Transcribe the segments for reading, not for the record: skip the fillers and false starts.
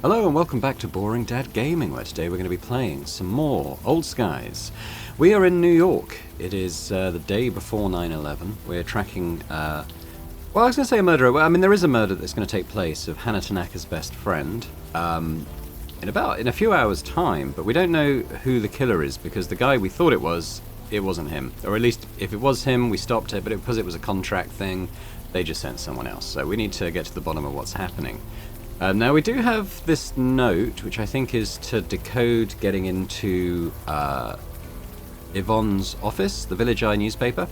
Hello and welcome back to Boring Dad Gaming, where today we're going to be playing some more Old Skies. We are in New York. It is the day before 9/11. We're tracking, well, I was going to say a murderer. Well, I mean, there is a murder that's going to take place of Hannah Tanaka's best friend in a few hours' time, but we don't know who the killer is because the guy we thought it wasn't him. Or at least, if it was him, we stopped it, but because it was a contract thing, they just sent someone else. So we need to get to the bottom of what's happening. Now we do have this note, which I think is to decode getting into Yvonne's office, the Village Eye newspaper.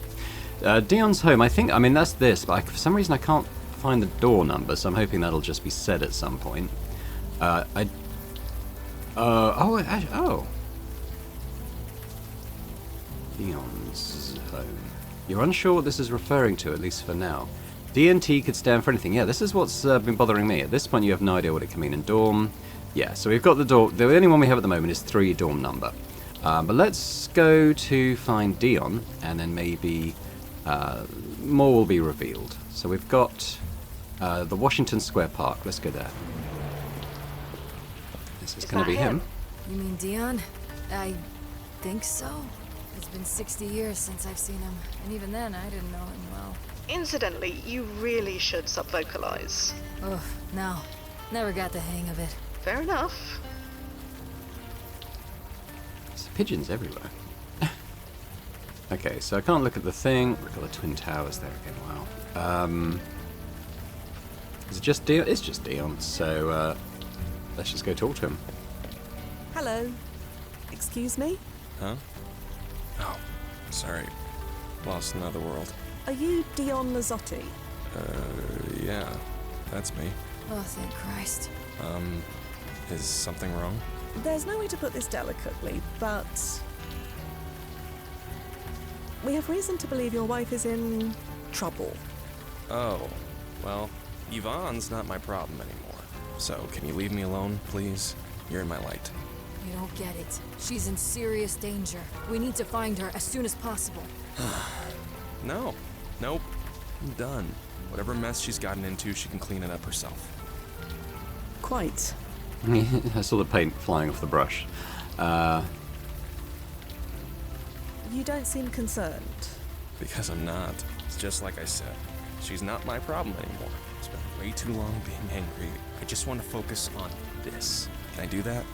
Dion's home, I mean that's this, but for some reason I can't find the door number, so I'm hoping that'll just be said at some point. Dion's home. You're unsure what this is referring to, at least for now. DNT could stand for anything. Yeah, this is what's been bothering me. At this point, you have no idea what it can mean in dorm. Yeah, so we've got the dorm. The only one we have at the moment is 3 dorm number. But let's go to find Dion, and then maybe more will be revealed. So we've got the Washington Square Park. Let's go there. This is going to be him. You mean Dion? I think so. It's been 60 years since I've seen him, and even then I didn't know him well. Incidentally, you really should sub-vocalize. Ugh, no. Never got the hang of it. Fair enough. There's pigeons everywhere. Okay, so I can't look at the thing. Look at the Twin Towers there again. Wow. Is it just Dion? It's just Dion, so let's just go talk to him. Hello. Excuse me? Huh? Oh, sorry. Lost in another world. Are you Dion Lazzotti? Yeah, that's me. Oh, thank Christ. Is something wrong? There's no way to put this delicately, but we have reason to believe your wife is in trouble. Oh, well, Yvonne's not my problem anymore. So, can you leave me alone, please? You're in my light. You don't get it. She's in serious danger. We need to find her as soon as possible. No. Nope. I'm done. Whatever mess she's gotten into, she can clean it up herself. Quite. I saw the paint flying off the brush. You don't seem concerned. Because I'm not. It's just like I said. She's not my problem anymore. It's been way too long being angry. I just want to focus on this. Can I do that?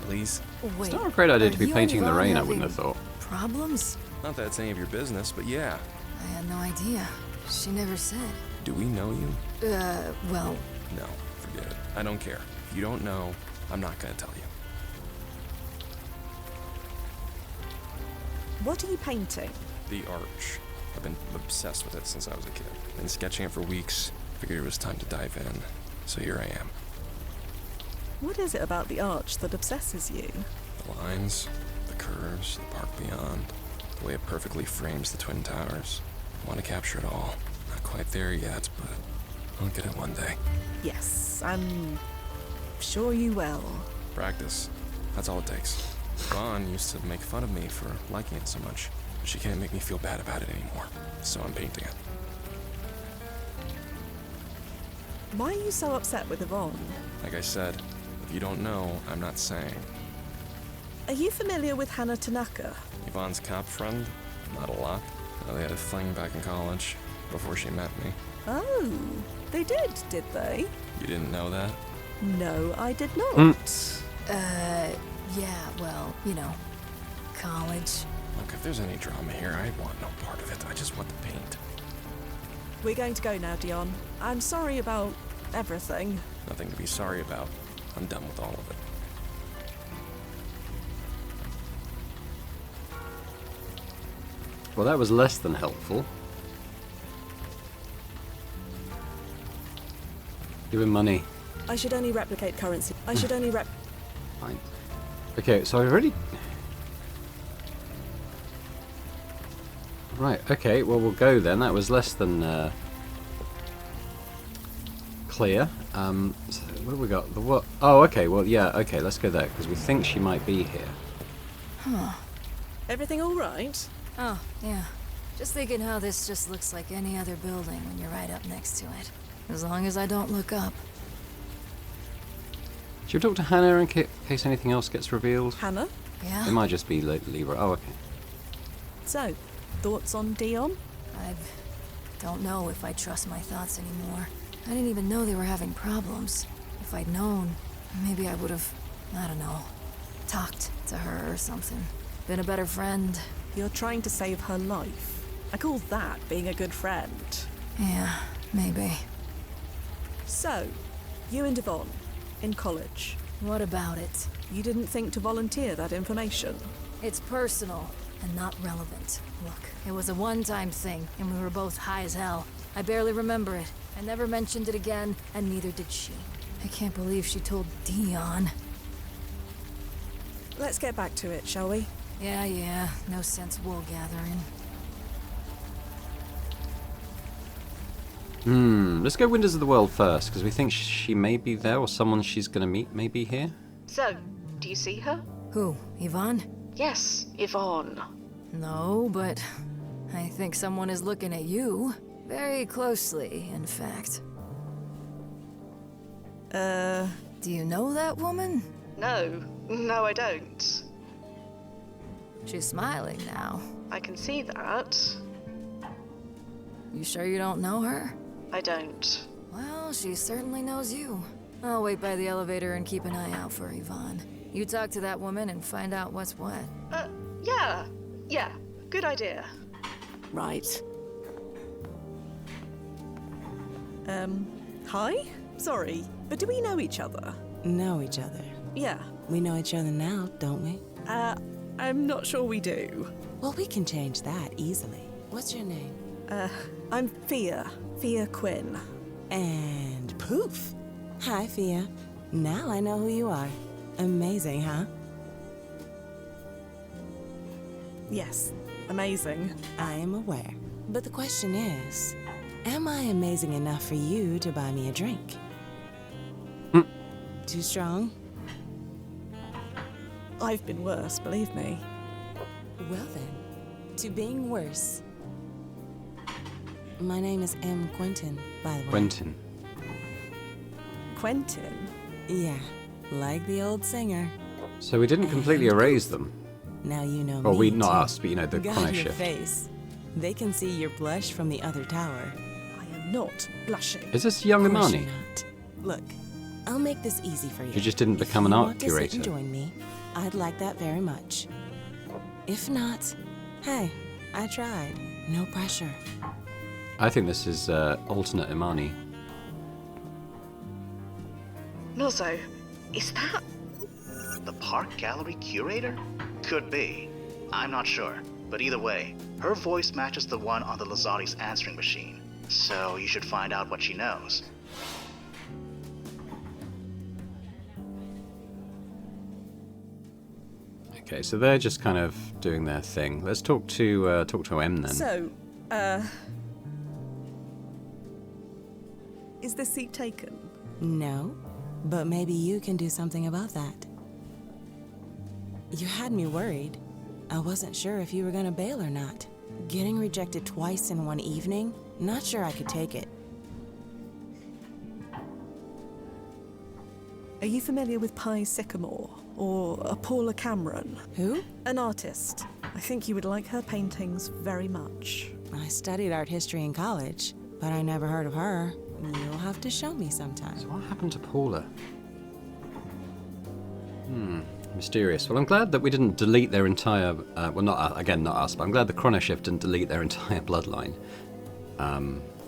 Please? Wait, It's not a great idea to be are you painting in the and rain, I Yvonne wouldn't have having thought. Problems? Not that it's any of your business, but yeah. I had no idea. She never said. Do we know you? Well... No, forget it. I don't care. If you don't know, I'm not gonna tell you. What are you painting? The Arch. I've been obsessed with it since I was a kid. Been sketching it for weeks. Figured it was time to dive in. So here I am. What is it about the arch that obsesses you? The lines, the curves, the park beyond, the way it perfectly frames the Twin Towers. I want to capture it all. Not quite there yet, but I'll get it one day. Yes, I'm sure you will. Practice. That's all it takes. Vaughn used to make fun of me for liking it so much. But she can't make me feel bad about it anymore. So I'm painting it. Why are you so upset with Yvonne? Like I said, if you don't know, I'm not saying. Are you familiar with Hannah Tanaka? Yvonne's cop friend? Not a lot. They had a fling back in college before she met me. Oh, they did they? You didn't know that? No, I did not. Yeah, well, you know, college. Look, if there's any drama here, I want no part of it. I just want the paint. We're going to go now, Dion. I'm sorry about everything. Nothing to be sorry about. I'm done with all of it. Well, that was less than helpful. Give him money. I should only replicate currency. Fine. Okay, so I already... Right, okay, well we'll go then. That was less than clear. So what have we got? The what? Oh, okay, well yeah, okay, let's go there, because we think she might be here. Huh. Everything all right? Oh, yeah. Just thinking how this just looks like any other building when you're right up next to it. As long as I don't look up. Should we talk to Hannah in case anything else gets revealed? Hannah? Yeah? It might just be Libra. Oh, okay. So, thoughts on Dion? I don't know if I trust my thoughts anymore. I didn't even know they were having problems. If I'd known, maybe I would have, I don't know, talked to her or something. Been a better friend. You're trying to save her life. I call that being a good friend. Yeah, maybe. So, you and Yvonne, in college. What about it? You didn't think to volunteer that information? It's personal and not relevant. Look, it was a one-time thing, and we were both high as hell. I barely remember it. I never mentioned it again, and neither did she. I can't believe she told Dion. Let's get back to it, shall we? Yeah, no sense wool gathering. Let's go Wonders of the World first, because we think she may be there, or someone she's going to meet may be here. So, do you see her? Who, Yvonne? Yes, Yvonne. No, but I think someone is looking at you. Very closely, in fact. Do you know that woman? No, I don't. She's smiling now. I can see that. You sure you don't know her? I don't. Well, she certainly knows you. I'll wait by the elevator and keep an eye out for Yvonne. You talk to that woman and find out what's what. Yeah, good idea. Right. Hi? Sorry, but do we know each other? Know each other. Yeah. We know each other now, don't we? I'm not sure we do. Well, we can change that easily. What's your name? I'm Fia. Fia Quinn. And poof! Hi, Fia. Now I know who you are. Amazing, huh? Yes, amazing. I am aware. But the question is, am I amazing enough for you to buy me a drink? Too strong? I've been worse, believe me. Well then, to being worse. My name is M. Quentin, by the way. Quentin. Quentin? Yeah, like the old singer. So we didn't completely erase them. Now you know Or me, we, not too. us, but you know, the God, chrono your shift. face. They can see your blush from the other tower. I am not blushing. Is this young Of course Imani? you're not. Look, I'll make this easy for you. She just didn't become If an you art want to sit curator. and join me, I'd like that very much. If not, hey, I tried. No pressure. I think this is alternate Imani. Milzo, is that... The park gallery curator? Could be. I'm not sure. But either way, her voice matches the one on the Lazati's answering machine. So you should find out what she knows. Okay, so they're just kind of doing their thing. Let's talk to M then. So, is this seat taken? No, but maybe you can do something about that. You had me worried. I wasn't sure if you were gonna bail or not. Getting rejected twice in one evening? Not sure I could take it. Are you familiar with Pi Sycamore or Paula Cameron? Who? An artist. I think you would like her paintings very much. I studied art history in college, but I never heard of her. You'll have to show me sometime. So what happened to Paula? Mysterious. Well, I'm glad that we didn't delete their entire... well, not us, but I'm glad the chrono shift didn't delete their entire bloodline.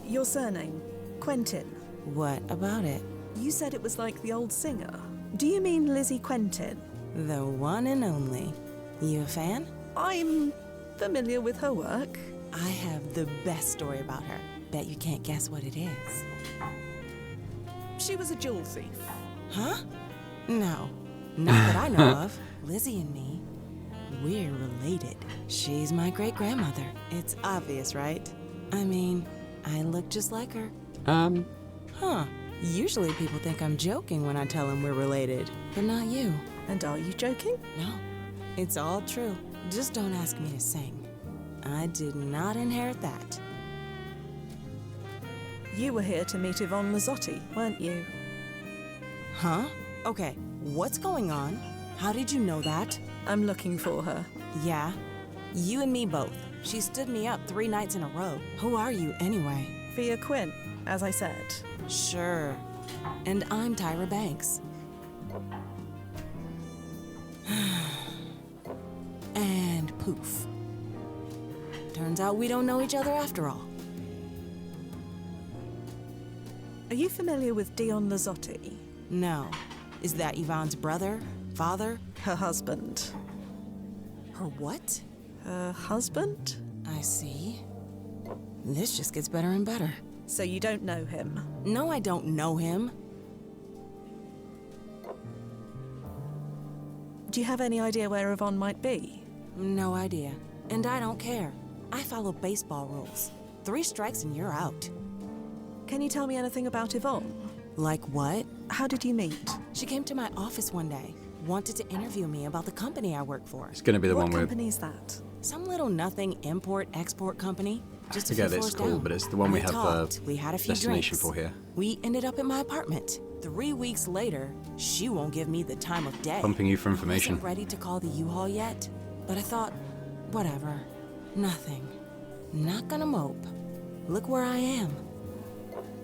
Your surname? Quentin. What about it? You said it was like the old singer. Do you mean Lizzie Quentin? The one and only. You a fan? I'm familiar with her work. I have the best story about her. Bet you can't guess what it is. She was a jewel thief. Huh? No. Not that I know of. Lizzie and me, we're related. She's my great-grandmother. It's obvious, right? I mean, I look just like her. Huh. Usually people think I'm joking when I tell them we're related, but not you. And are you joking? No. It's all true. Just don't ask me to sing. I did not inherit that. You were here to meet Yvonne Lazzotti, weren't you? Huh? Okay, what's going on? How did you know that? I'm looking for her. Yeah, you and me both. She stood me up 3 nights in a row. Who are you, anyway? Via Quinn, as I said. Sure. And I'm Tyra Banks. And poof. Turns out we don't know each other after all. Are you familiar with Dion Lazzotti? No. Is that Yvonne's brother? Father? Her husband. Her what? Her husband? I see. This just gets better and better. So you don't know him? No, I don't know him. Do you have any idea where Yvonne might be? No idea. And I don't care. I follow baseball rules. 3 strikes and you're out. Can you tell me anything about Yvonne? Like what? How did you meet? She came to my office one day. Wanted to interview me about the company I work for. It's going to be the What one where... company is that? Some little nothing import-export company. Just a few Forget it's floors called, down. but it's the one we have talked. We had a few destination drinks. for here. We ended up at my apartment. 3 weeks later, she won't give me the time of day. Pumping you for I information. wasn't ready to call the U-Haul yet, but I thought, whatever. Nothing. Not gonna mope. Look where I am.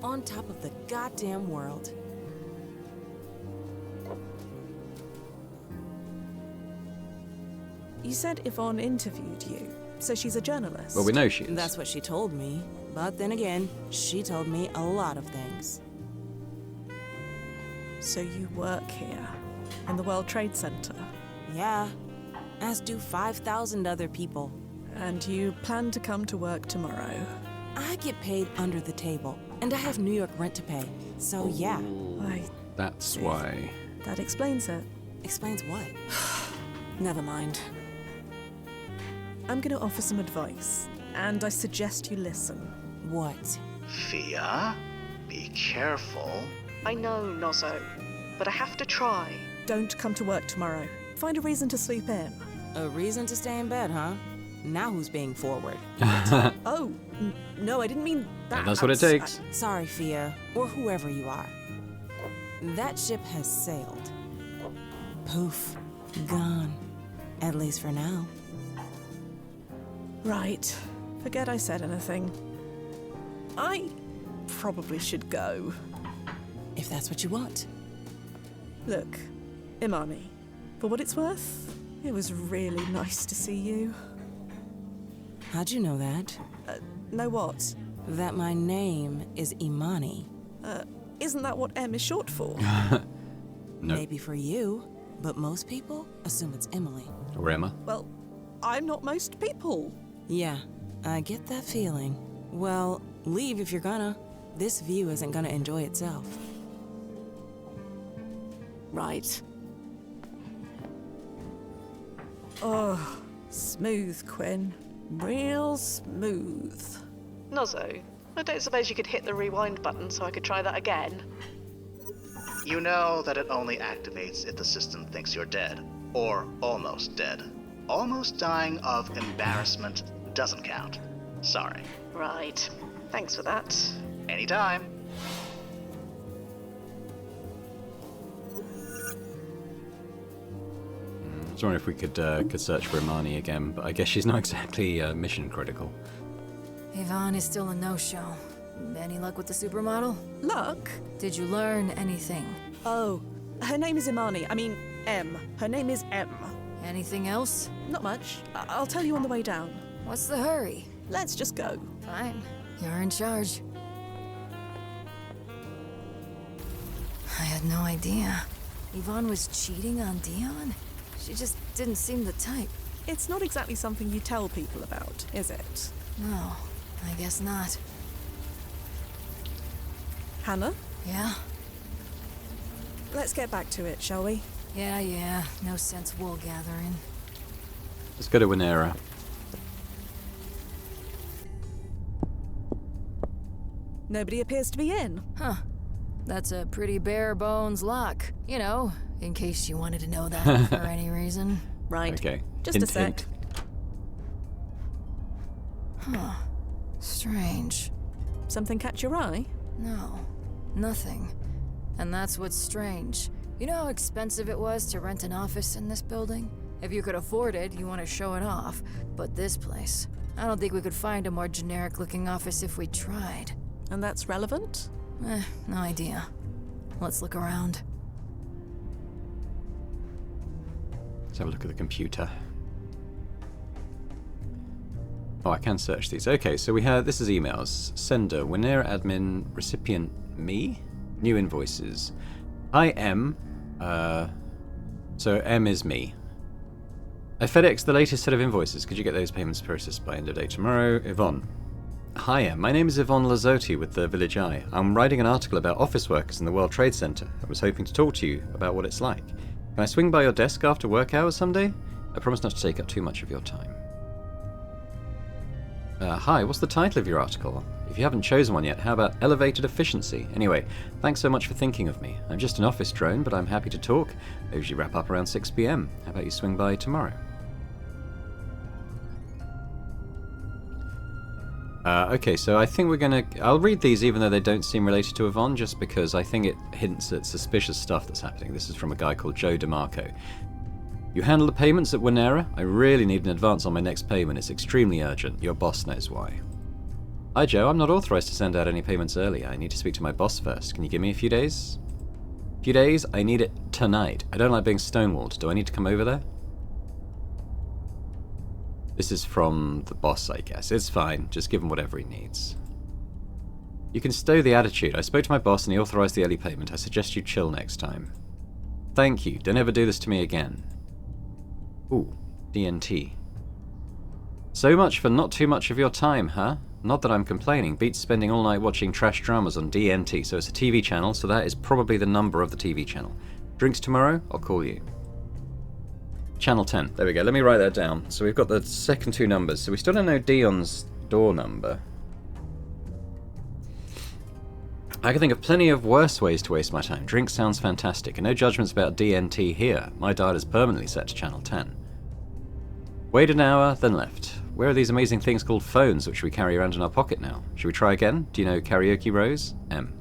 On top of the goddamn world. You said Yvonne interviewed you, so she's a journalist. Well, we know she is. That's what she told me. But then again, she told me a lot of things. So you work here, in the World Trade Center, Yeah, as do 5,000 other people. and you plan to come to work tomorrow. I get paid under the table, and I have New York rent to pay. So yeah, That's why. That explains it. explains what? Never mind. I'm going to offer some advice, and I suggest you listen. What? Fia, be careful. I know, Nozzo, but I have to try. Don't come to work tomorrow. Find a reason to sleep in. A reason to stay in bed, huh? Now who's being forward? Oh, no, I didn't mean that. And that's what it takes. Sorry, Fia, or whoever you are. That ship has sailed. Poof. Gone. At least for now. Right. Forget I said anything. I probably should go. If that's what you want. Look, Imani, for what it's worth, it was really nice to see you. How'd you know that? Know what? That my name is Imani. Isn't that what M is short for? No. Maybe for you, but most people assume it's Emily. Or Emma. Well, I'm not most people. Yeah, I get that feeling. Well, leave if you're gonna. This view isn't gonna enjoy itself. Right. Oh, smooth, Quinn. Real smooth. Nozzo, I don't suppose you could hit the rewind button so I could try that again? You know that it only activates if the system thinks you're dead, or almost dead. Almost dying of embarrassment doesn't count. Sorry. Right. Thanks for that. Anytime. I was wondering if we could search for Imani again, but I guess she's not exactly mission critical. Yvonne is still a no-show. Any luck with the supermodel? Luck? Did you learn anything? Oh, her name is Imani. I mean, M. Her name is M. Anything else? Not much. I'll tell you on the way down. What's the hurry? Let's just go. Fine. You're in charge. I had no idea. Yvonne was cheating on Dion? She just didn't seem the type. It's not exactly something you tell people about, is it? No, I guess not. Hannah, Yeah? let's get back to it, shall we? Yeah. No sense wool gathering. Let's go to Winera. Nobody appears to be in. Huh. That's a pretty bare bones lock. You know, in case you wanted to know that for any reason. Right. Okay. Just a sec. Huh. Strange. Something catch your eye? No, nothing. And that's what's strange. You know how expensive it was to rent an office in this building? If you could afford it, you want to show it off. But this place, I don't think we could find a more generic-looking office if we tried. And that's relevant? No idea. Let's look around. Let's have a look at the computer. Oh, I can search these. Okay, so we have, this is emails. Sender, Winera admin, recipient, me? New invoices. I M, so M is me. I FedEx the latest set of invoices. Could you get those payments processed by end of day tomorrow? Yvonne. Hiya, my name is Yvonne Lazzotti with the Village Eye. I'm writing an article about office workers in the World Trade Center. I was hoping to talk to you about what it's like. Can I swing by your desk after work hours someday? I promise not to take up too much of your time. Hi, what's the title of your article? If you haven't chosen one yet, how about Elevated Efficiency? Anyway, thanks so much for thinking of me. I'm just an office drone, but I'm happy to talk. I usually wrap up around 6 p.m. How about you swing by tomorrow? Okay, so I think we're gonna... I'll read these even though they don't seem related to Yvonne, just because I think it hints at suspicious stuff that's happening. This is from a guy called Joe DeMarco. You handle the payments at Winera? I really need an advance on my next payment. It's extremely urgent. Your boss knows why. Hi Joe, I'm not authorized to send out any payments early. I need to speak to my boss first. Can you give me a few days? Few days? I need it tonight. I don't like being stonewalled. Do I need to come over there? This is from the boss, I guess. It's fine. Just give him whatever he needs. You can stow the attitude. I spoke to my boss and he authorized the early payment. I suggest you chill next time. Thank you. Don't ever do this to me again. Ooh, DNT. So much for not too much of your time, huh? Not that I'm complaining. Beats spending all night watching trash dramas on DNT. So it's a TV channel, so that is probably the number of the TV channel. Drinks tomorrow? I'll call you. Channel 10. There we go. Let me write that down. So we've got the second two numbers. So we still don't know Dion's door number. I can think of plenty of worse ways to waste my time. Drink sounds fantastic, and no judgments about DNT here. My dial is permanently set to Channel 10. Wait an hour, then left. Where are these amazing things called phones which we carry around in our pocket now? Should we try again? Do you know Karaoke Rose? M.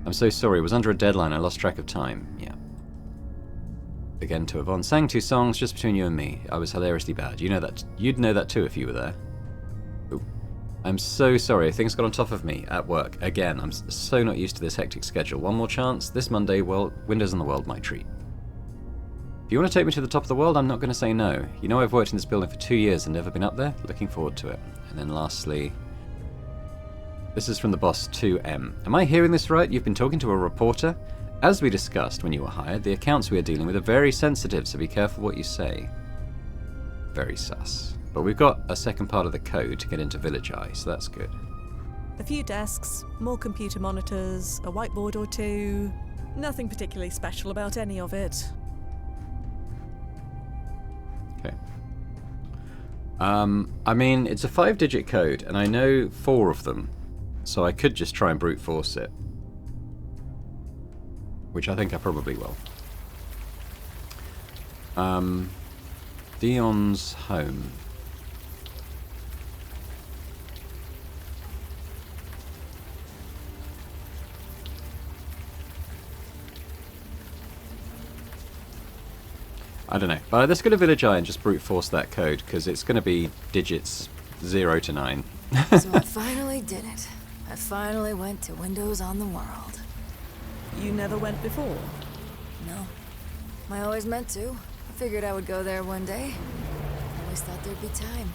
I'm so sorry. It was under a deadline. I lost track of time. Yeah. Again to Yvonne. Sang 2 songs just between you and me. I was hilariously bad. You know that. You'd know that too if you were there. Ooh. I'm so sorry. Things got on top of me at work. Again, I'm so not used to this hectic schedule. One more chance. This Monday, well, Windows on the World might treat. If you want to take me to the top of the world, I'm not going to say no. You know I've worked in this building for 2 years and never been up there. Looking forward to it. And then lastly, this is from the boss 2M. Am I hearing this right? You've been talking to a reporter? As we discussed when you were hired, the accounts we are dealing with are very sensitive, so be careful what you say. Very sus. But we've got a second part of the code to get into Village Eye, so that's good. A few desks, more computer monitors, a whiteboard or two. Nothing particularly special about any of it. Okay. I mean, it's a 5-digit code, and I know 4 of them, so I could just try and brute force it. Which I think I probably will. Dion's home. I don't know. But let's go to Village Eye and just brute force that code, because it's going to be digits 0 to 9. So I finally did it. I finally went to Windows on the World. You never went before? No. I always meant to. I figured I would go there one day. I always thought there'd be time.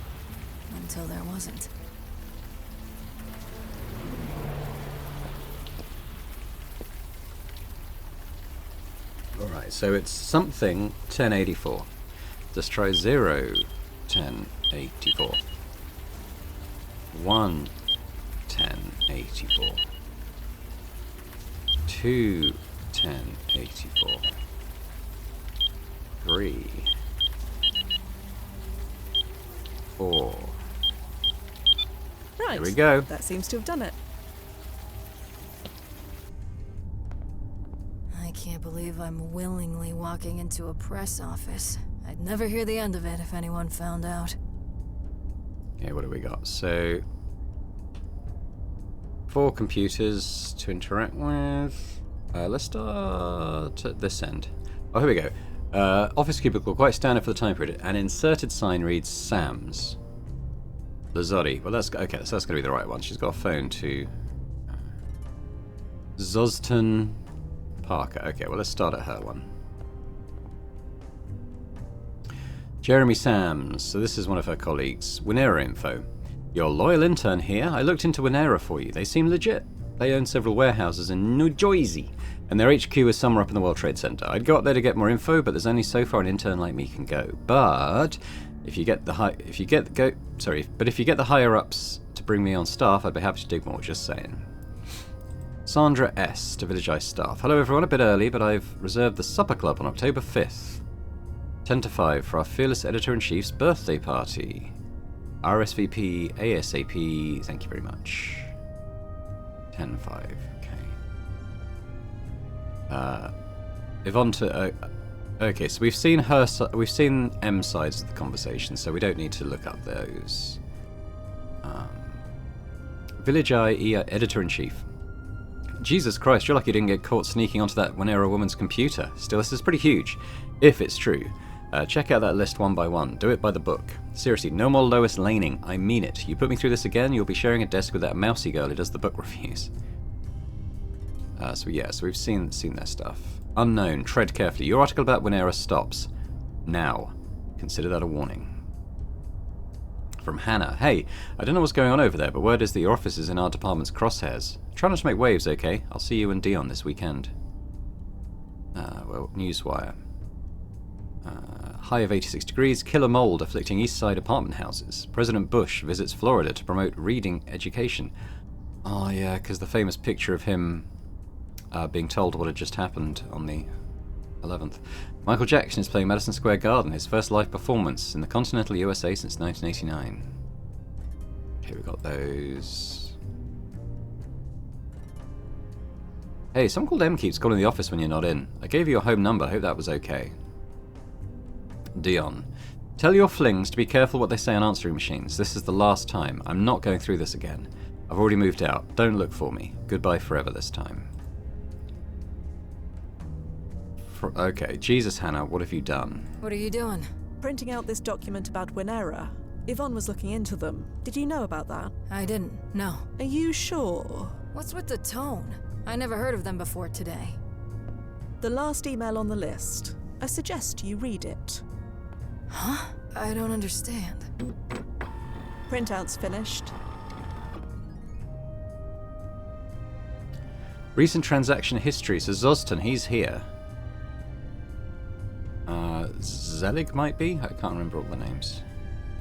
Until there wasn't. Alright, so it's something 1084. Let's try 0, 1084. 1, 1084. 2, 1084. 3, 4. Right. Here we go. That seems to have done it. I can't believe I'm willingly walking into a press office. I'd never hear the end of it if anyone found out. Okay, what do we got? So, 4 computers to interact with. Let's start at this end. Oh, here we go. Office cubicle, quite standard for the time period. An inserted sign reads Sam's. Lazzotti. Well, that's okay. So that's going to be the right one. She's got a phone to Zoston Parker. Okay, well, let's start at her one. Jeremy Sams. So this is one of her colleagues. Winera info. Your loyal intern here. I looked into Winera for you. They seem legit. They own several warehouses in New Jersey, and their HQ is somewhere up in the World Trade Center. I'd go up there to get more info, but there's only so far an intern like me can go. But if you get the higher ups to bring me on staff, I'd be happy to dig more. Just saying. Sandra S. to Village Eye staff. Hello everyone, a bit early, but I've reserved the supper club on October 5th, 10 to 5 for our fearless editor-in-chief's birthday party. RSVP ASAP. Thank you very much. 10-5, okay. Yvonne to... okay, so we've seen M sides of the conversation, so we don't need to look up those. Village Eye Editor-in-Chief. Jesus Christ, you're lucky you didn't get caught sneaking onto that Winera woman's computer. Still, this is pretty huge, if it's true. Check out that list one by one. Do it by the book. Seriously, no more Lois laning. I mean it. You put me through this again, you'll be sharing a desk with that mousy girl who does the book reviews. So we've seen their stuff. Unknown. Tread carefully. Your article about Winera stops now. Consider that a warning. From Hannah. Hey, I don't know what's going on over there, but word is that your office is in our department's crosshairs. Try not to make waves, okay? I'll see you and Dion this weekend. Newswire. High of 86 degrees, killer mold afflicting East Side apartment houses. President Bush visits Florida to promote reading education. Oh yeah, because the famous picture of him being told what had just happened on the 11th. Michael Jackson is playing Madison Square Garden, his first live performance in the continental USA since 1989. Okay, we got those. Hey, someone called M keeps calling the office when you're not in. I gave you your home number, hope that was okay. Dion. Tell your flings to be careful what they say on answering machines. This is the last time. I'm not going through this again. I've already moved out. Don't look for me. Goodbye forever this time. Okay, Jesus, Hannah, what have you done? What are you doing? Printing out this document about Winera. Yvonne was looking into them. Did you know about that? I didn't, no. Are you sure? What's with the tone? I never heard of them before today. The last email on the list. I suggest you read it. Huh? I don't understand. Printout's finished. Recent transaction history. So Zoston, he's here. Zelig might be? I can't remember all the names.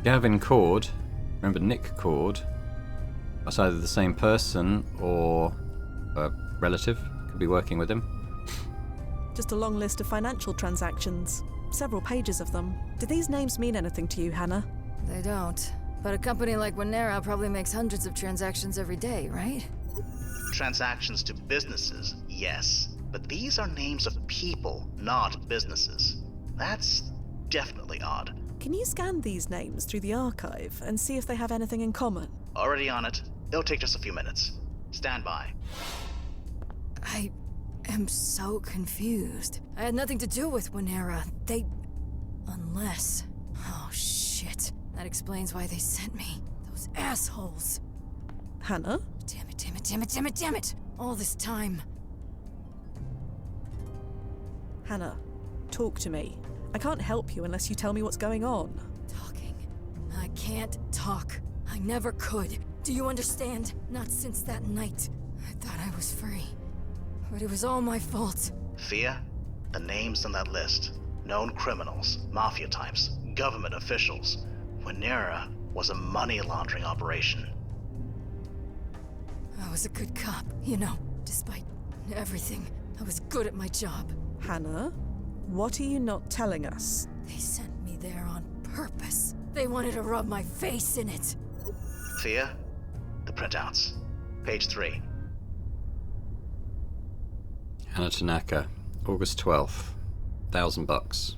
Gavin Cord. Remember Nick Cord. That's either the same person or a relative. Could be working with him. Just a long list of financial transactions. Several pages of them. Do these names mean anything to you, Hannah? They don't. But a company like Winera probably makes hundreds of transactions every day, right? Transactions to businesses, yes. But these are names of people, not businesses. That's definitely odd. Can you scan these names through the archive and see if they have anything in common? Already on it. It'll take just a few minutes. Stand by. I am so confused. I had nothing to do with Winera. Unless... Oh, shit. That explains why they sent me. Those assholes. Hannah? Damn it. All this time. Hannah, talk to me. I can't help you unless you tell me what's going on. Talking. I can't talk. I never could. Do you understand? Not since that night. I thought I was free. But it was all my fault. Fia, the names on that list. Known criminals, mafia types, government officials. Winera was a money laundering operation. I was a good cop, you know. Despite everything, I was good at my job. Hannah, what are you not telling us? They sent me there on purpose. They wanted to rub my face in it. Fia, the printouts. Page 3. Hannah Tanaka, August 12th. $1,000.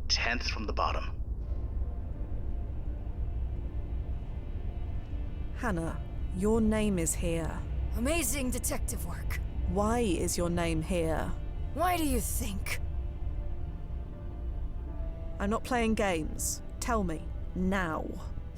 10th from the bottom. Hannah, your name is here. Amazing detective work. Why is your name here? Why do you think? I'm not playing games. Tell me, now.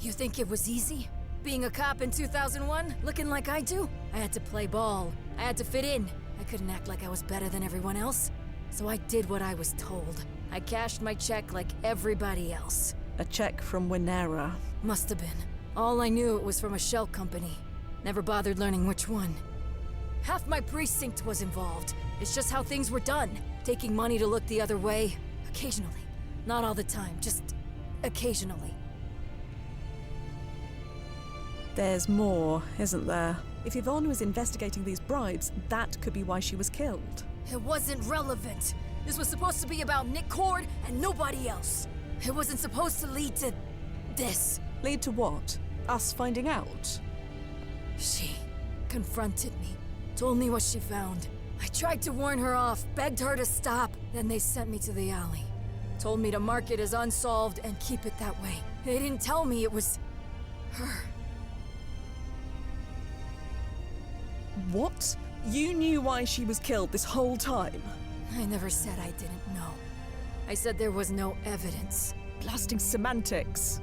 You think it was easy? Being a cop in 2001, looking like I do? I had to play ball. I had to fit in. I couldn't act like I was better than everyone else. So I did what I was told. I cashed my check like everybody else. A check from Winera. Must have been. All I knew, it was from a shell company. Never bothered learning which one. Half my precinct was involved. It's just how things were done. Taking money to look the other way. Occasionally. Not all the time, just occasionally. There's more, isn't there? If Yvonne was investigating these bribes, that could be why she was killed. It wasn't relevant. This was supposed to be about Nick Cord and nobody else. It wasn't supposed to lead to this. Lead to what? Us finding out? She confronted me, told me what she found. I tried to warn her off, begged her to stop. Then they sent me to the alley. Told me to mark it as unsolved and keep it that way. They didn't tell me it was her. What? You knew why she was killed this whole time? I never said I didn't know. I said there was no evidence. Blasting semantics.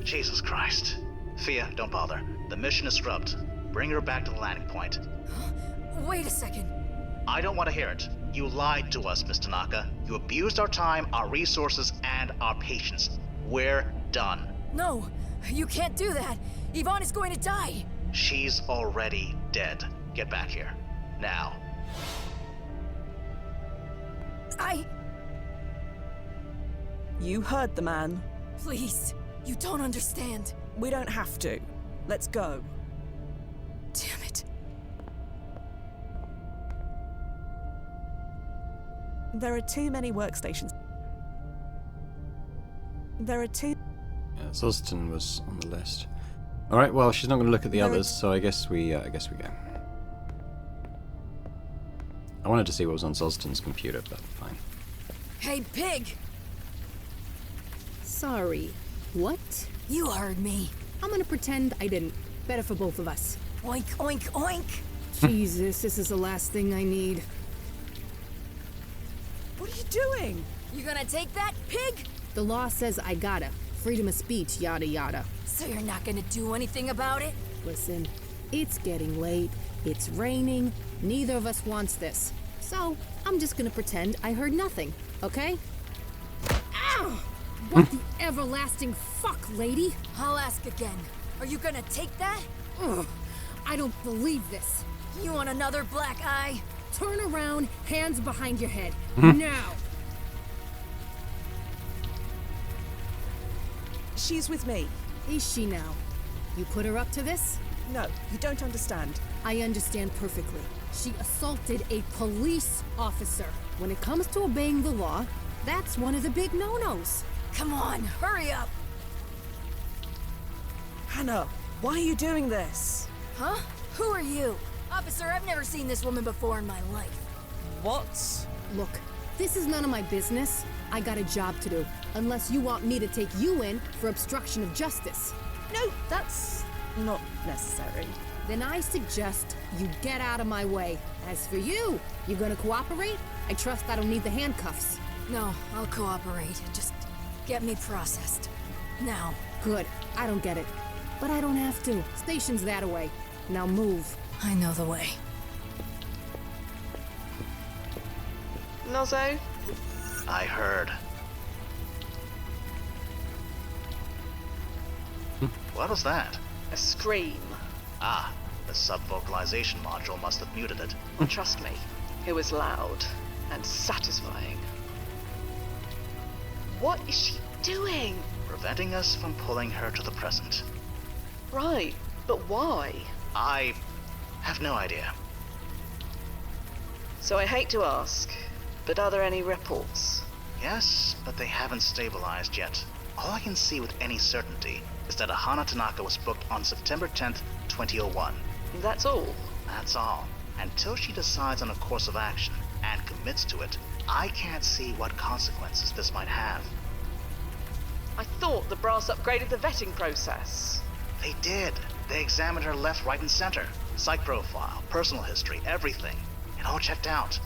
Jesus Christ. Fia, don't bother. The mission is scrubbed. Bring her back to the landing point. Wait a second. I don't want to hear it. You lied to us, Miss Tanaka. You abused our time, our resources, and our patience. We're done. No, you can't do that. Yvonne is going to die. She's already dead. Get back here. Now. You heard the man. Please, you don't understand. We don't have to. Let's go. Damn it. There are too many workstations. There are too... Yeah, Zolston was on the list. Alright, well, she's not going to look at the others, so I guess we go. I wanted to see what was on Zolston's computer, but fine. Hey, pig! Sorry. What? You heard me. I'm gonna pretend I didn't. Better for both of us. Oink, oink, oink! Jesus, this is the last thing I need. What are you doing? You gonna take that, pig? The law says I gotta. Freedom of speech, yada yada. So you're not gonna do anything about it? Listen, it's getting late, it's raining, neither of us wants this. So, I'm just gonna pretend I heard nothing, okay? Ow! What the everlasting fuck, lady? I'll ask again. Are you gonna take that? Ugh, I don't believe this. You want another black eye? Turn around, hands behind your head. Now! She's with me. Is she now? You put her up to this? No, you don't understand. I understand perfectly. She assaulted a police officer. When it comes to obeying the law, that's one of the big no-nos. Come on, hurry up! Hannah, why are you doing this? Huh? Who are you? Officer, I've never seen this woman before in my life. What? Look, this is none of my business. I got a job to do. Unless you want me to take you in for obstruction of justice. No, that's not necessary. Then I suggest you get out of my way. As for you, you gonna cooperate? I trust I don't need the handcuffs. No, I'll cooperate. Just get me processed. Now. Good. I don't get it. But I don't have to. Station's that away. Now move. I know the way. Nozzo? I heard. What was that? A scream. Ah, the sub-vocalization module must have muted it. Trust me, it was loud and satisfying. What is she doing? Preventing us from pulling her to the present. Right, but why? I have no idea. So I hate to ask, but are there any reports? Yes, but they haven't stabilized yet. All I can see with any certainty is that Ahana Tanaka was booked on September 10th, 2001. That's all. That's all. Until she decides on a course of action and commits to it, I can't see what consequences this might have. I thought the brass upgraded the vetting process. They did. They examined her left, right, and center. Psych profile, personal history, everything. It all checked out.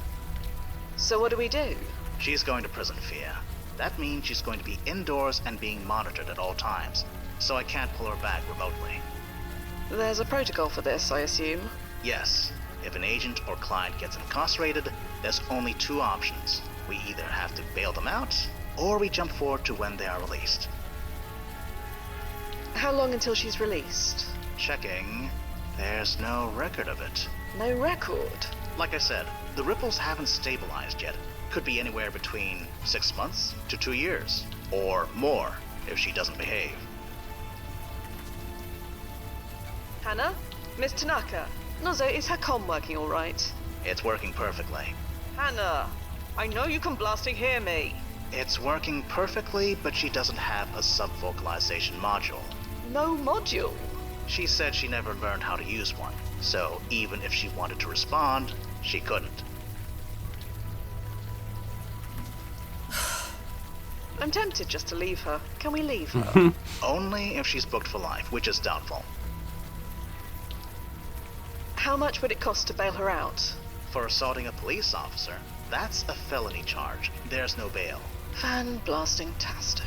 So what do we do? She's going to prison, Fia. That means she's going to be indoors and being monitored at all times, so I can't pull her back remotely. There's a protocol for this, I assume. Yes, if an agent or client gets incarcerated, there's only two options. We either have to bail them out, or we jump forward to when they are released. How long until she's released? Checking. There's no record of it. No record. Like I said, the ripples haven't stabilized yet. Could be anywhere between 6 months to 2 years, or more if she doesn't behave. Hannah? Miss Tanaka? Nozo, is her comm working all right? It's working perfectly. Hannah, I know you can blasting hear me. It's working perfectly, but she doesn't have a sub-vocalization module. No module? She said she never learned how to use one, so even if she wanted to respond, she couldn't. I'm tempted just to leave her. Can we leave her? Only if she's booked for life, which is doubtful. How much would it cost to bail her out? For assaulting a police officer, that's a felony charge. There's no bail. Fan-blasting-tastic.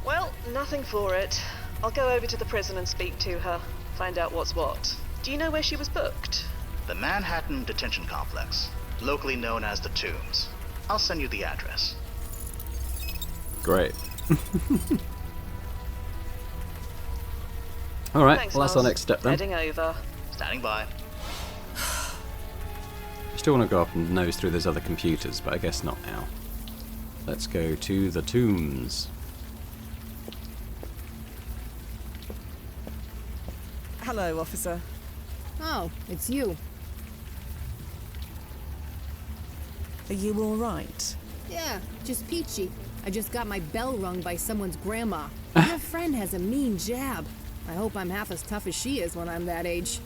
Well, nothing for it. I'll go over to the prison and speak to her. Find out what's what. Do you know where she was booked? The Manhattan Detention Complex, locally known as the Tombs. I'll send you the address. Great. Alright, Thanks, well that's our Miles. next step then. Heading over. Standing by. Still want to go up and nose through those other computers, but I guess not now. Let's go to the Tombs. Hello, officer. Oh, it's you. Are you all right? Yeah, just peachy. I just got my bell rung by someone's grandma. Your friend has a mean jab. I hope I'm half as tough as she is when I'm that age.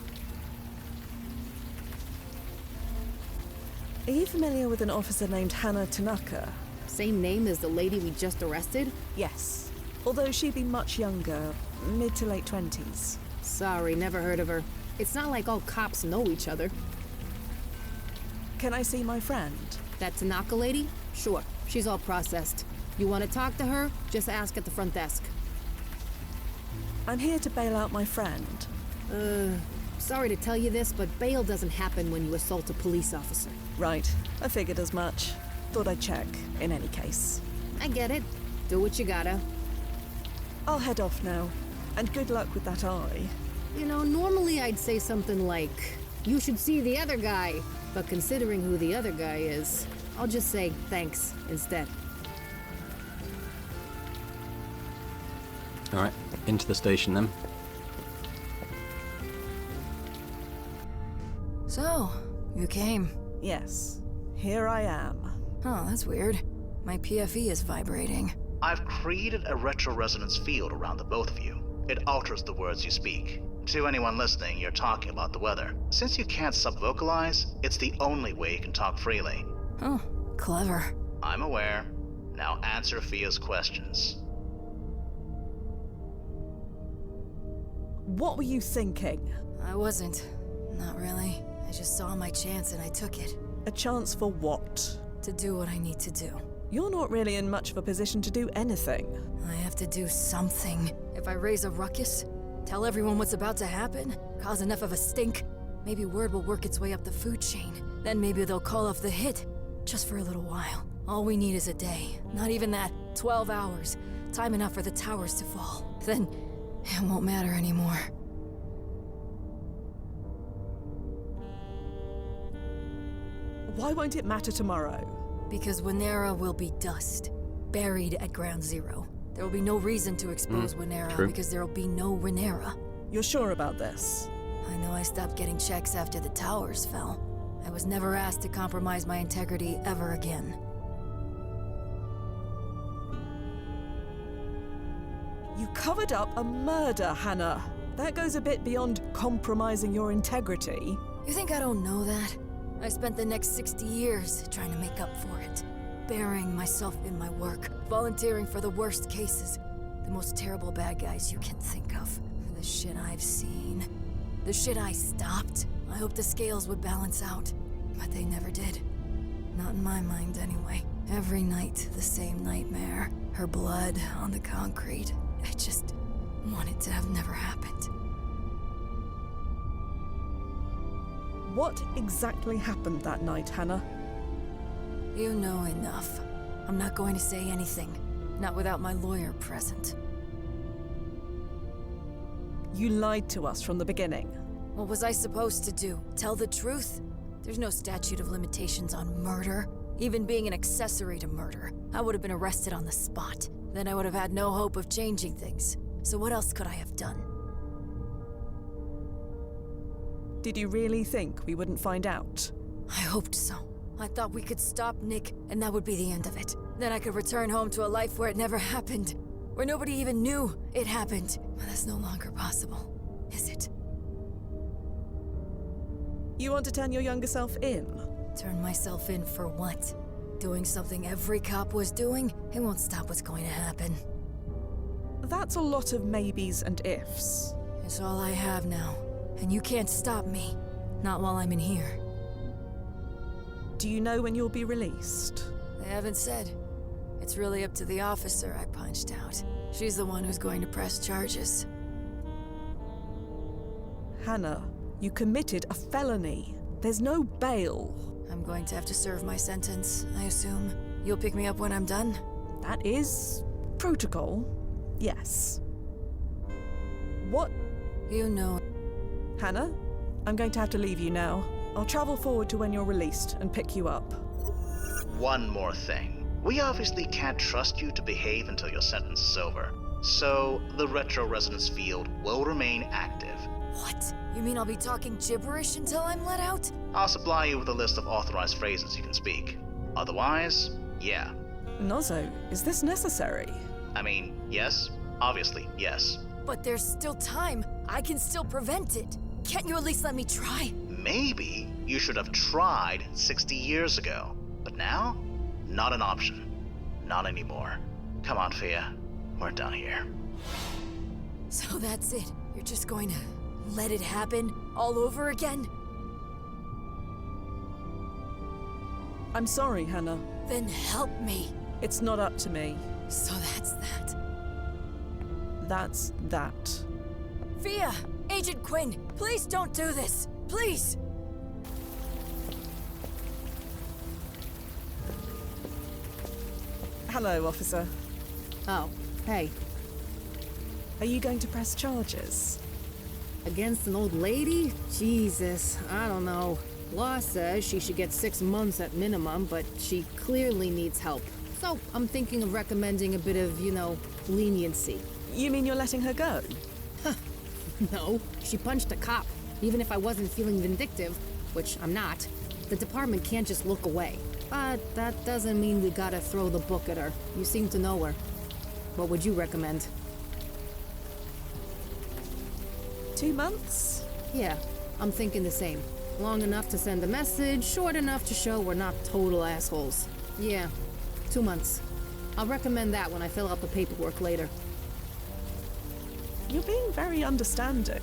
Are you familiar with an officer named Hannah Tanaka? Same name as the lady we just arrested? Yes. Although she'd be much younger, mid to late 20s. Sorry, never heard of her. It's not like all cops know each other. Can I see my friend? That Tanaka lady? Sure, she's all processed. You want to talk to her? Just ask at the front desk. I'm here to bail out my friend. Sorry to tell you this, but bail doesn't happen when you assault a police officer. Right, I figured as much. Thought I'd check, in any case. I get it. Do what you gotta. I'll head off now, and good luck with that eye. You know, normally I'd say something like, you should see the other guy. But considering who the other guy is, I'll just say thanks instead. Alright, into the station then. So, you came. Yes, here I am. Oh, that's weird. My PFE is vibrating. I've created a retro-resonance field around the both of you. It alters the words you speak. To anyone listening, you're talking about the weather. Since you can't sub-vocalize, it's the only way you can talk freely. Oh, clever. I'm aware. Now answer Fia's questions. What were you thinking? I wasn't. Not really. I just saw my chance and I took it. A chance for what? To do what I need to do. You're not really in much of a position to do anything. I have to do something. If I raise a ruckus, tell everyone what's about to happen, cause enough of a stink, maybe word will work its way up the food chain. Then maybe they'll call off the hit. Just for a little while. All we need is a day. Not even that. 12 hours. Time enough for the towers to fall. Then, it won't matter anymore. Why won't it matter tomorrow? Because Winera will be dust. Buried at Ground Zero. There will be no reason to expose Winera true. because there will be no Winera. You're sure about this? I know I stopped getting checks after the towers fell. I was never asked to compromise my integrity ever again. You covered up a murder, Hannah. That goes a bit beyond compromising your integrity. You think I don't know that? I spent the next 60 years trying to make up for it. Burying myself in my work, volunteering for the worst cases. The most terrible bad guys you can think of. The shit I've seen. The shit I stopped, I hoped the scales would balance out. But they never did. Not in my mind, anyway. Every night, the same nightmare. Her blood on the concrete. I just wanted to have never happened. What exactly happened that night, Hannah? You know enough. I'm not going to say anything. Not without my lawyer present. You lied to us from the beginning. What was I supposed to do? Tell the truth? There's no statute of limitations on murder. Even being an accessory to murder, I would have been arrested on the spot. Then I would have had no hope of changing things. So what else could I have done? Did you really think we wouldn't find out? I hoped so. I thought we could stop Nick, and that would be the end of it. Then I could return home to a life where it never happened. Where nobody even knew it happened. But that's no longer possible, is it? You want to turn your younger self in? Turn myself in for what? Doing something every cop was doing? It won't stop what's going to happen. That's a lot of maybes and ifs. It's all I have now. And you can't stop me. Not while I'm in here. Do you know when you'll be released? They haven't said. It's really up to the officer I punched out. She's the one who's going to press charges. Hannah, you committed a felony. There's no bail. I'm going to have to serve my sentence, I assume. You'll pick me up when I'm done? That is protocol, yes. What? You know. Hannah, I'm going to have to leave you now. I'll travel forward to when you're released and pick you up. One more thing. We obviously can't trust you to behave until your sentence is over. So, the retro resonance field will remain active. What? You mean I'll be talking gibberish until I'm let out? I'll supply you with a list of authorized phrases you can speak. Otherwise, yeah. Nozzo, is this necessary? I mean, yes. Obviously, yes. But there's still time. I can still prevent it. Can't you at least let me try? Maybe you should have tried 60 years ago. But now, not an option. Not anymore. Come on, Fia. We're done here. So that's it. You're just going to let it happen all over again? I'm sorry, Hannah. Then help me. It's not up to me. So that's that. That's that. Fia! Agent Quinn! Please don't do this! Please! Hello, officer. Oh, hey. Are you going to press charges? Against an old lady? Jesus, I don't know. Law says she should get 6 months at minimum, but she clearly needs help. So I'm thinking of recommending a bit of, leniency. You mean you're letting her go? No, she punched a cop. Even if I wasn't feeling vindictive, which I'm not, the department can't just look away. But that doesn't mean we gotta throw the book at her. You seem to know her. What would you recommend? 2 months? Yeah, I'm thinking the same. Long enough to send a message, short enough to show we're not total assholes. Yeah, 2 months. I'll recommend that when I fill out the paperwork later. You're being very understanding.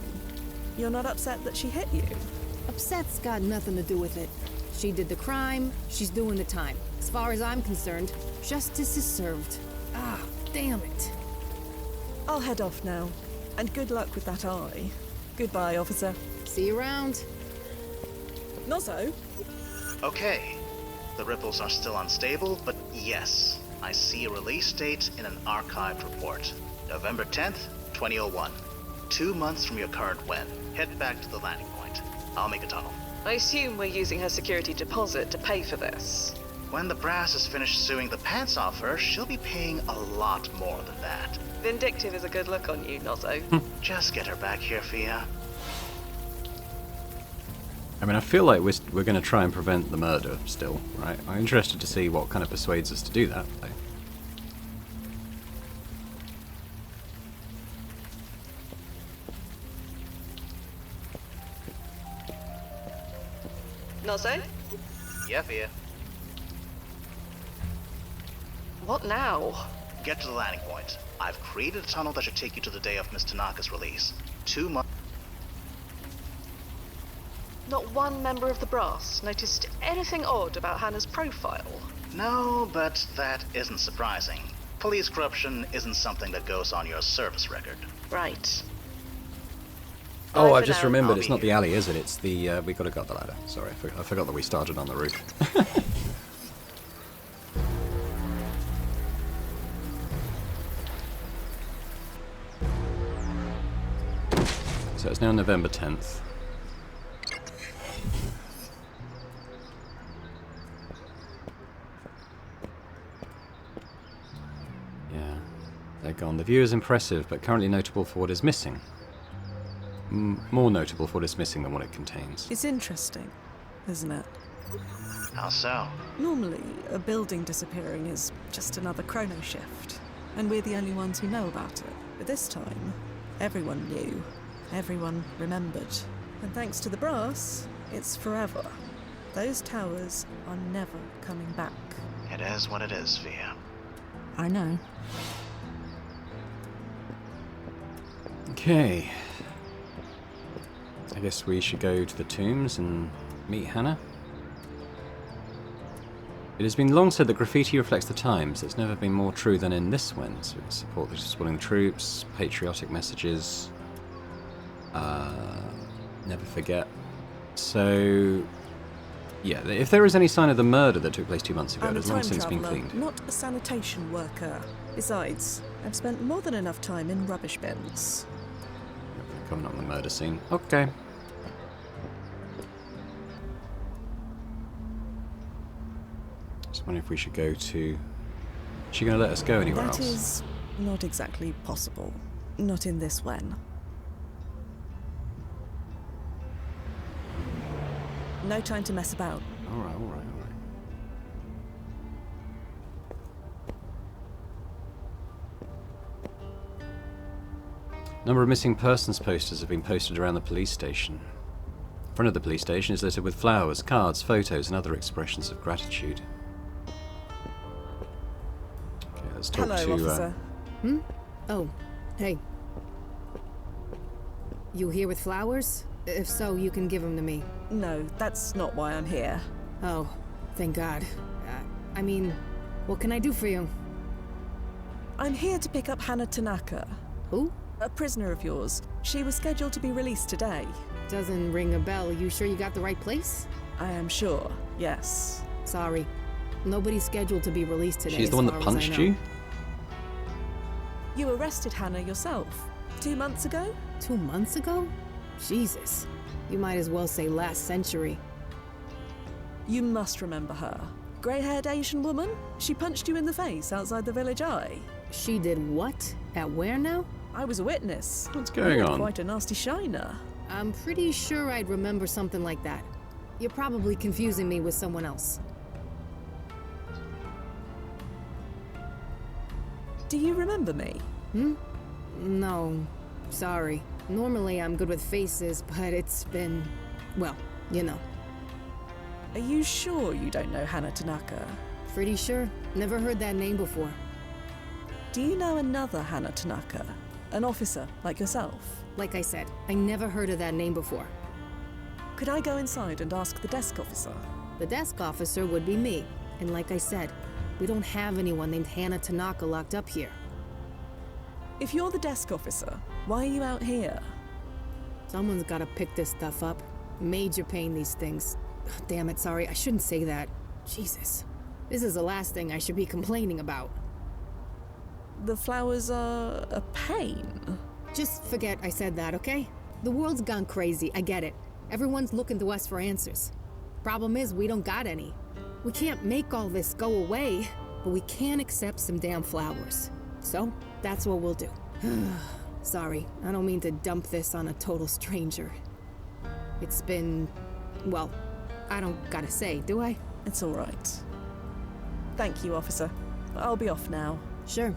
You're not upset that she hit you? Upset's got nothing to do with it. She did the crime, she's doing the time. As far as I'm concerned, justice is served. Ah, damn it. I'll head off now. And good luck with that eye. Goodbye, officer. See you around. Nozzo? Okay. The ripples are still unstable, but yes, I see a release date in an archived report. November 10th, 2001. 2 months from your current win. Head back to the landing point. I'll make a tunnel. I assume we're using her security deposit to pay for this. When the brass is finished suing the pants off her, she'll be paying a lot more than that. Vindictive is a good look on you, Nozzo. Just get her back here, Fia. I mean, I feel like we're going to try and prevent the murder still, right? I'm interested to see what kind of persuades us to do that. Though. Nozzo? Yeah, Fia. What now? Get to the landing point. I've created a tunnel that should take you to the day of Miss Tanaka's release. 2 months. Not one member of the brass noticed anything odd about Hannah's profile. No, but that isn't surprising. Police corruption isn't something that goes on your service record. Right. Oh, Bye I've for just now. remembered, I'll it's be not the here. alley, is it? It's the, we gotta go up the ladder. Sorry, I forgot that we started on the roof. So it's now November 10th. Yeah, they're gone. The view is impressive, but currently notable for what is missing. More notable for what is missing than what it contains. It's interesting, isn't it? How so? Normally, a building disappearing is just another chrono shift, and we're the only ones who know about it. But this time, everyone knew. Everyone remembered. And thanks to the brass, it's forever. Those towers are never coming back. It is what it is, Fia. I know. Okay. I guess we should go to the tombs and meet Hannah. It has been long said that graffiti reflects the times. It's never been more true than in this one. So we support the supporting troops, patriotic messages. Never forget. So, yeah, if there is any sign of the murder that took place 2 months ago, I'm it a has long time since been traveller, cleaned. not a sanitation worker. Besides, I've spent more than enough time in rubbish bins. Coming up on the murder scene. Okay. Just wondering if we should go to... Is she going to let us go anywhere That else? is not exactly possible. Not in this Wen. No time to mess about. Alright. Number of missing persons posters have been posted around the police station. In front of the police station is littered with flowers, cards, photos, and other expressions of gratitude. Okay, let's talk Hello, to... officer. Oh, hey. You here with flowers? If so, you can give them to me. No, that's not why I'm here. Oh, thank God. I mean, what can I do for you? I'm here to pick up Hannah Tanaka, Who? a prisoner of yours. She was scheduled to be released today. Doesn't ring a bell. You sure you got the right place? I am sure, yes. Sorry. Nobody's scheduled to be released today. She's the as one that far as I punched know. you? You arrested Hannah yourself 2 months ago? 2 months ago? Jesus. You might as well say last century. You must remember her. Grey-haired Asian woman? She punched you in the face outside the village eye. She did what? At where now? I was a witness. What's going You had on? Quite a nasty shiner. I'm pretty sure I'd remember something like that. You're probably confusing me with someone else. Do you remember me? No. Sorry. Normally I'm good with faces, but it's been... well, you know. Are you sure you don't know Hannah Tanaka? Pretty sure. Never heard that name before. Do you know another Hannah Tanaka? An officer like yourself? Like I said, I never heard of that name before. Could I go inside and ask the desk officer? The desk officer would be me. And like I said, we don't have anyone named Hannah Tanaka locked up here. If you're the desk officer, why are you out here? Someone's gotta pick this stuff up. Major pain, these things. Ugh, damn it, sorry, I shouldn't say that. Jesus. This is the last thing I should be complaining about. The flowers are a pain. Just forget I said that, okay? The world's gone crazy, I get it. Everyone's looking to us for answers. Problem is, we don't got any. We can't make all this go away, but we can accept some damn flowers. So, that's what we'll do. Sorry, I don't mean to dump this on a total stranger. It's been... well, I don't gotta say, do I? It's all right. Thank you, officer. I'll be off now. Sure.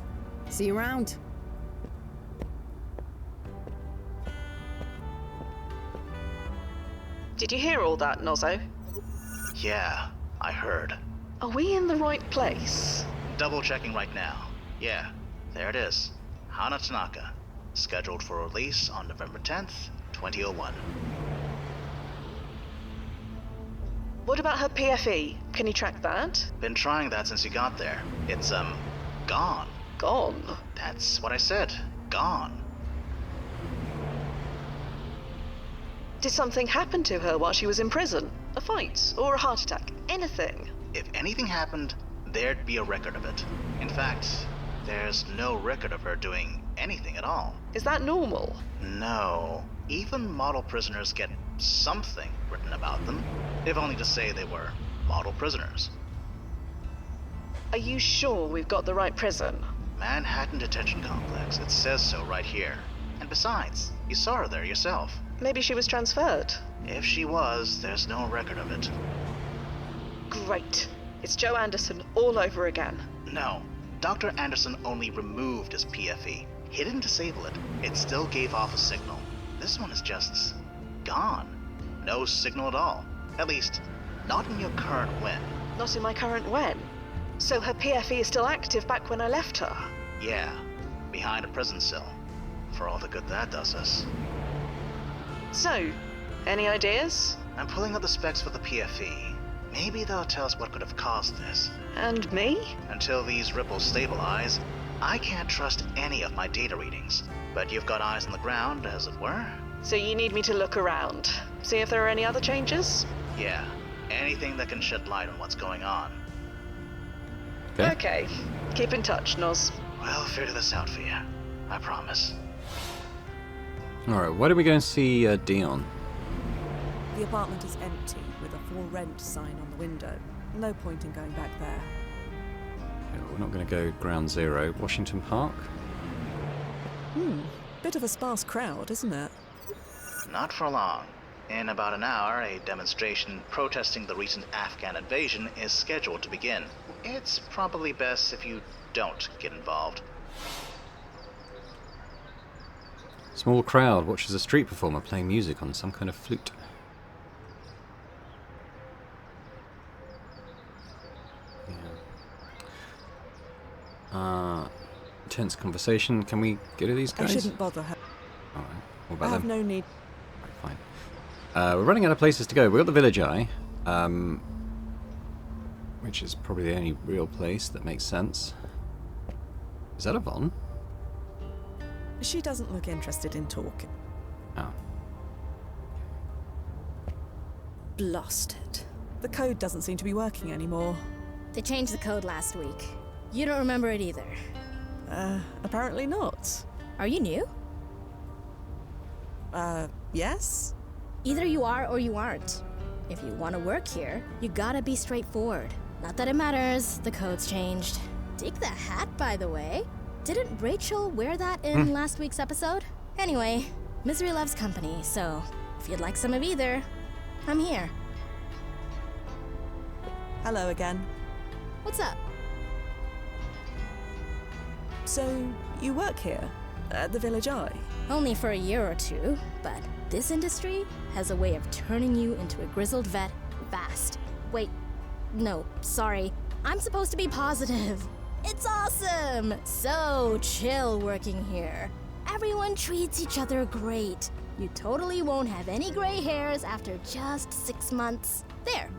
See you around. Did you hear all that, Nozzo? Yeah, I heard. Are we in the right place? Double checking right now. Yeah, there it is. Hannah Tanaka, scheduled for release on November 10th, 2001. What about her PFE? Can you track that? Been trying that since you got there. It's, gone. Gone. That's what I said. Gone. Did something happen to her while she was in prison? A fight or a heart attack? Anything? If anything happened, there'd be a record of it. In fact, there's no record of her doing anything at all. Is that normal? No. Even model prisoners get something written about them, if only to say they were model prisoners. Are you sure we've got the right prison? Manhattan Detention Complex. It says so right here. And besides, you saw her there yourself. Maybe she was transferred. If she was, there's no record of it. Great. It's Joe Anderson all over again. No. Dr. Anderson only removed his PFE. He didn't disable it. It still gave off a signal. This one is just gone. No signal at all. At least, not in your current when. Not in my current when. So her PFE is still active back when I left her. Yeah, behind a prison cell. For all the good that does us. So, any ideas? I'm pulling up the specs for the PFE. Maybe they'll tell us what could have caused this. And me? Until these ripples stabilize, I can't trust any of my data readings. But you've got eyes on the ground, as it were. So you need me to look around. See if there are any other changes? Yeah, anything that can shed light on what's going on. Okay. Keep in touch, Noz. We'll figure this out for you. I promise. Alright, why don't we go and see Dion? The apartment is empty, with a for rent sign on the window. No point in going back there. Yeah, we're not going to go ground zero. Washington Park? Bit of a sparse crowd, isn't it? Not for long. In about an hour, a demonstration protesting the recent Afghan invasion is scheduled to begin. It's probably best if you don't get involved. Small crowd watches a street performer playing music on some kind of flute. Tense conversation. Can we go to these guys? I shouldn't bother her. Alright. What I about have them? no need. Right, fine. We're running out of places to go. We've got the Village Eye, which is probably the only real place that makes sense. Is that Yvonne? She doesn't look interested in talking. Oh. Blasted. The code doesn't seem to be working anymore. They changed the code last week. You don't remember it either. Apparently not. Are you new? Yes? Either you are or you aren't. If you want to work here, you gotta be straightforward. Not that it matters, the code's changed. Dig the hat, by the way. Didn't Rachel wear that in last week's episode? Anyway, misery loves company, so if you'd like some of either, I'm here. Hello again. What's up? So, you work here? At the Village Eye? Only for a year or two, but this industry has a way of turning you into a grizzled vet fast. Wait, no, sorry. I'm supposed to be positive. It's awesome! So chill working here. Everyone treats each other great. You totally won't have any gray hairs after just 6 months. There.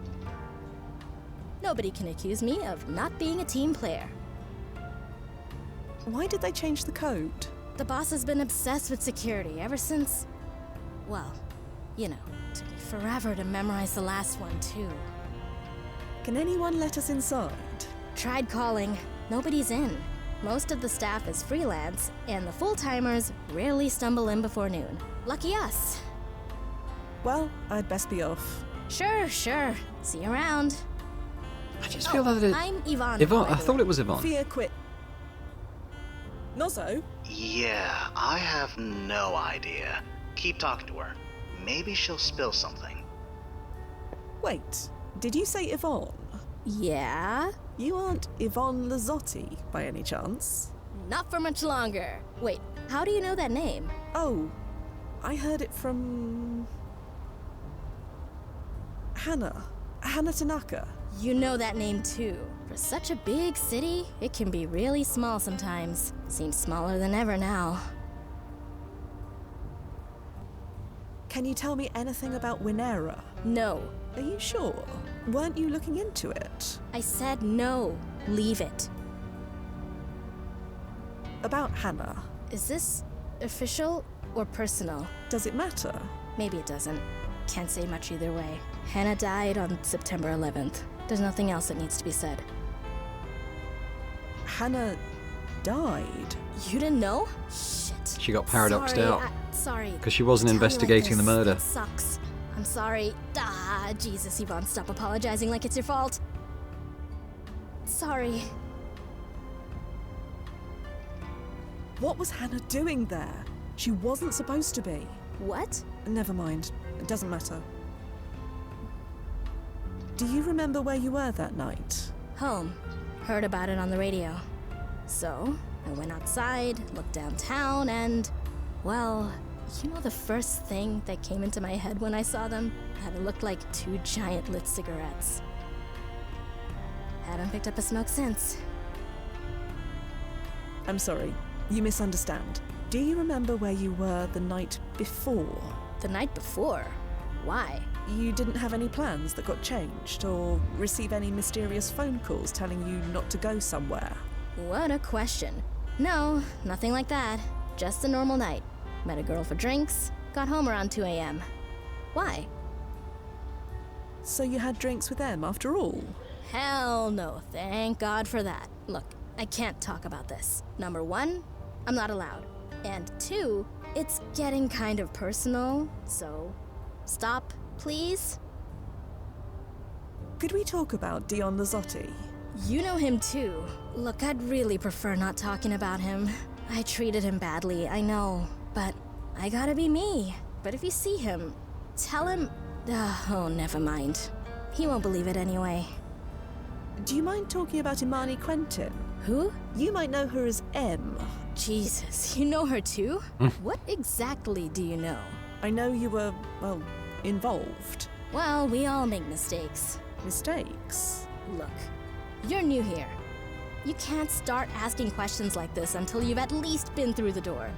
Nobody can accuse me of not being a team player. Why did they change the code? The boss has been obsessed with security ever since... Well, you know, took me forever to memorize the last one, too. Can anyone let us inside? Tried calling. Nobody's in. Most of the staff is freelance, and the full-timers rarely stumble in before noon. Lucky us. Well, I'd best be off. Sure. See you around. I just feel that it... I'm Yvonne. Yvonne? by I the thought way. it was Yvonne. Fia quit. Nozzo? Yeah, I have no idea. Keep talking to her. Maybe she'll spill something. Wait, did you say Yvonne? Yeah? You aren't Yvonne Lazzotti, by any chance? Not for much longer. Wait, how do you know that name? Oh, I heard it from... Hannah Tanaka. You know that name too. For such a big city, it can be really small sometimes. Seems smaller than ever now. Can you tell me anything about Winera? No. Are you sure? weren't you looking into it? I said no. Leave it. About Hannah. Is this official or personal? Does it matter? Maybe it doesn't. Can't say much either way. Hannah died on September 11th. There's nothing else that needs to be said. Hannah died. You didn't know? Shit. She got paradoxed Sorry, out. Sorry. Because she wasn't To tell you like investigating the this, murder. It sucks. I'm sorry. Jesus, Yvonne, stop apologizing like it's your fault. Sorry. What was Hannah doing there? She wasn't supposed to be. What? Never mind. It doesn't matter. Do you remember where you were that night? Home. Heard about it on the radio. So, I went outside, looked downtown, and... well, you know the first thing that came into my head when I saw them? That it looked like 2 giant lit cigarettes. Haven't picked up a smoke since. I'm sorry. You misunderstand. Do you remember where you were the night before? The night before? Why? You didn't have any plans that got changed, or receive any mysterious phone calls telling you not to go somewhere? What a question. No, nothing like that. Just a normal night. Met a girl for drinks, got home around 2 a.m. Why? So you had drinks with them after all? Hell no, thank God for that. Look, I can't talk about this. Number 1, I'm not allowed. And 2, it's getting kind of personal, so stop, please. Could we talk about Dion Lazzotti? You know him too. Look, I'd really prefer not talking about him. I treated him badly, I know, but I gotta be me. But if you see him, tell him... oh, never mind. He won't believe it anyway. Do you mind talking about Imani Quentin? Who? You might know her as M. Jesus, you know her too? What exactly do you know? I know you were, well, involved. Well, we all make mistakes. Mistakes? Look, you're new here. You can't start asking questions like this until you've at least been through the door.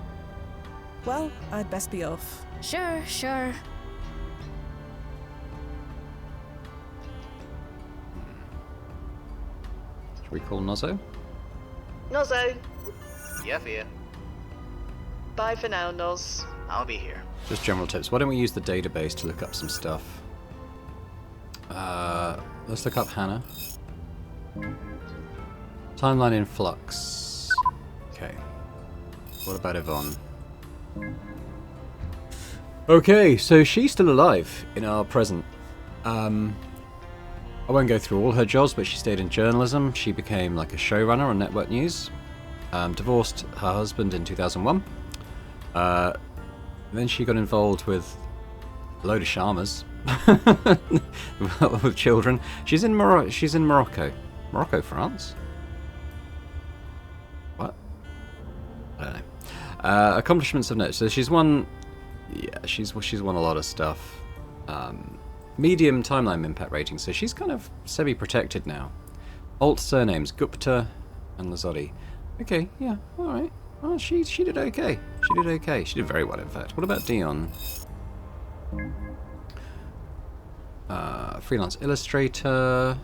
Well, I'd best be off. Sure. Should we call Nozzo? Nozzo, Yeah, Fia. bye for now, Noz. I'll be here. Just general tips. Why don't we use the database to look up some stuff? Let's look up Hannah. Timeline in flux. Okay. What about Yvonne? Okay, so she's still alive in our present. I won't go through all her jobs, but she stayed in journalism. She became like a showrunner on network news. Divorced her husband in 2001. Then she got involved with a load of sharmas with children. She's in Morocco. Morocco, France? What? I don't know. Accomplishments of note. So she's won... yeah, she's won a lot of stuff. Medium timeline impact rating, so she's kind of semi-protected now. Alt surnames, Gupta and Lazzotti. Okay, yeah, alright. Well, she did okay. She did okay. She did very well, in fact. What about Dion? Freelance illustrator.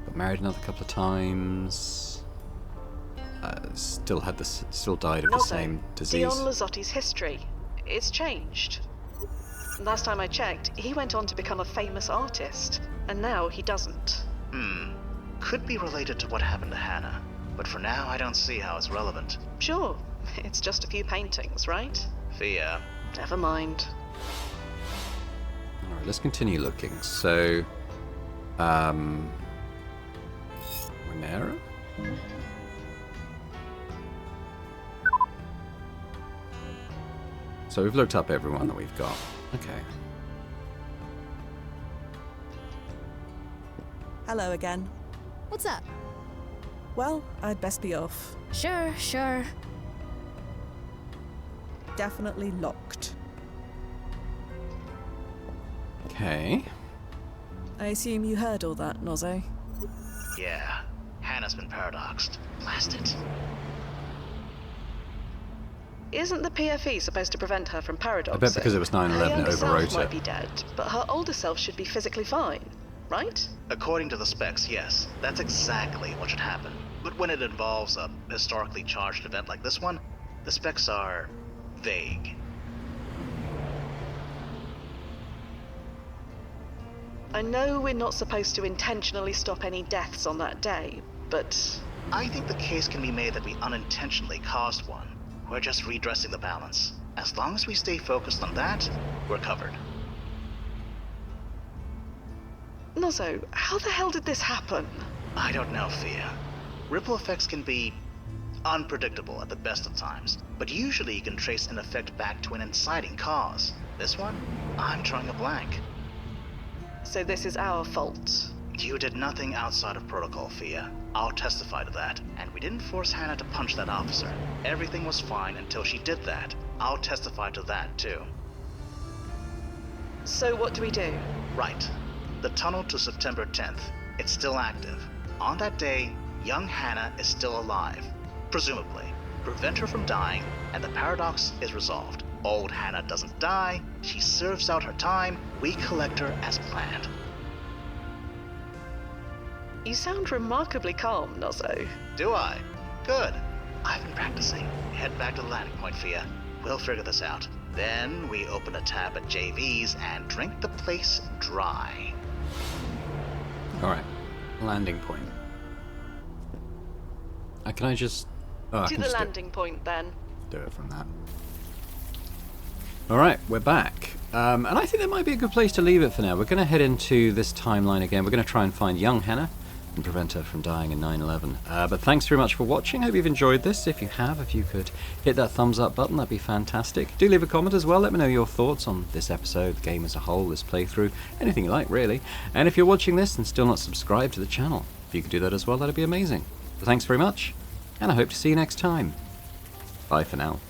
Got married another couple of times. Still died of the same disease. Dion Lazzotti's history. It's changed. Last time I checked, he went on to become a famous artist, and now he doesn't. Could be related to what happened to Hannah, but for now I don't see how it's relevant. Sure, it's just a few paintings, right? Fia. Never mind. Alright, let's continue looking. So, Winera? So we've looked up everyone that we've got. Okay. Hello again. What's up? Well, I'd best be off. Sure. Definitely locked. Okay. I assume you heard all that, Nozzo? Yeah, Hannah's been paradoxed. Blast it. Isn't the PFE supposed to prevent her from paradoxing? I bet because it was 9/11 Her it younger self overwrote might it. be dead, but her older self should be physically fine. right? According to the specs, yes, that's exactly what should happen. But when it involves a historically charged event like this one, the specs are vague. I know we're not supposed to intentionally stop any deaths on that day, but I think the case can be made that we unintentionally caused one. We're just redressing the balance. As long as we stay focused on that, we're covered. Nozzo, how the hell did this happen? I don't know, Fia. Ripple effects can be unpredictable at the best of times, but usually you can trace an effect back to an inciting cause. This one, I'm drawing a blank. So this is our fault. You did nothing outside of protocol, Fia. I'll testify to that. And we didn't force Hannah to punch that officer. Everything was fine until she did that. I'll testify to that, too. So what do we do? Right. The tunnel to September 10th. It's still active. On that day, young Hannah is still alive. Presumably. Prevent her from dying, and the paradox is resolved. Old Hannah doesn't die, she serves out her time, we collect her as planned. You sound remarkably calm, Nozzo. Do I? Good. I've been practicing. Head back to the landing point, Fia. We'll figure this out. Then we open a tab at JV's and drink the place dry. Alright. Landing point. Can I just... Oh, I To can the just landing point, then. do it from that. Alright, we're back. And I think that might be a good place to leave it for now. We're going to head into this timeline again. We're going to try and find young Hannah and prevent her from dying in 9/11. But thanks very much for watching. Hope you've enjoyed this. If you have, if you could hit that thumbs up button, that'd be fantastic. Do leave a comment as well. Let me know your thoughts on this episode, the game as a whole, this playthrough, anything you like, really. And if you're watching this and still not subscribed to the channel, if you could do that as well, that'd be amazing. But thanks very much, and I hope to see you next time. Bye for now.